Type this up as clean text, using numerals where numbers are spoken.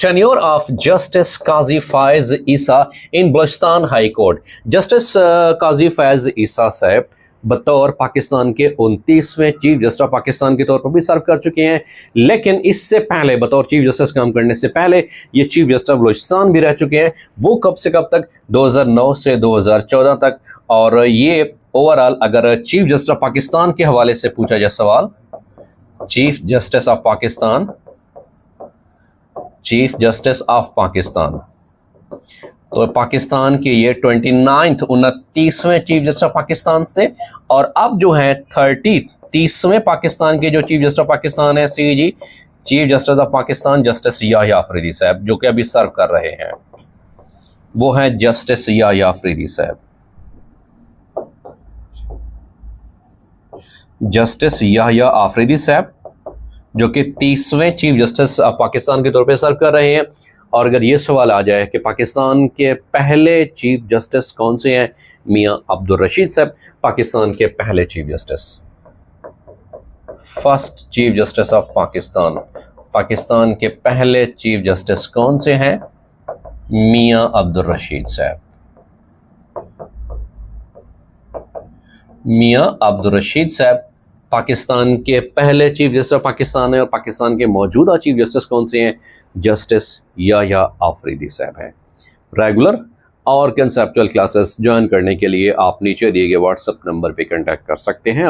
Tenure of justice Qazi Faez Isa in Balochistan high court. Justice Qazi Faez Isa साहब बतौर पाकिस्तान के 29वें चीफ जस्टिस ऑफ पाकिस्तान के तौर पर भी सर्व कर चुके हैं, लेकिन इससे पहले बतौर चीफ जस्टिस काम करने से पहले ये चीफ जस्टिस ऑफ बलूचिस्तान भी रह चुके हैं। वो कब से कब तक? 2009 से 2014 तक। और ये ओवरऑल अगर चीफ जस्टिस ऑफ पाकिस्तान के हवाले से पूछा जाए सवाल, chief justice of Pakistan, chief justice of Pakistan, तो पाकिस्तान के ये 29वें चीफ जस्टिस ऑफ पाकिस्तान थे। और अब जो है 30वें पाकिस्तान के जो चीफ जस्टिस ऑफ पाकिस्तान है, CG chief justice of Pakistan justice Yahya Afridi साहब, जो कि अभी सर्व कर रहे हैं, वो है जस्टिस याह्या अफरीदी साहब। जस्टिस याह्या अफरीदी साहब जो कि 30वें चीफ जस्टिस ऑफ पाकिस्तान के तौर पे सर्व कर रहे हैं। और अगर ये सवाल आ जाए कि पाकिस्तान के पहले चीफ जस्टिस कौन से हैं, मियां अब्दुल रशीद साहब, पाकिस्तान के पहले chief justice, first chief justice of Pakistan, Pakistan के पहले चीफ जस्टिस कौन से हैं? मियां अब्दुल रशीद साहब। मियां अब्दुल रशीद साहब पाकिस्तान के पहले चीफ जस्टिस ऑफ पाकिस्तान है। और पाकिस्तान के मौजूदा चीफ जस्टिस कौन से हैं? जस्टिस याह्या अफरीदी साहब हैं। रेगुलर और कंसेप्चुअल क्लासेस ज्वाइन करने के लिए आप नीचे दिए गए व्हाट्सएप नंबर पे कांटेक्ट कर सकते हैं।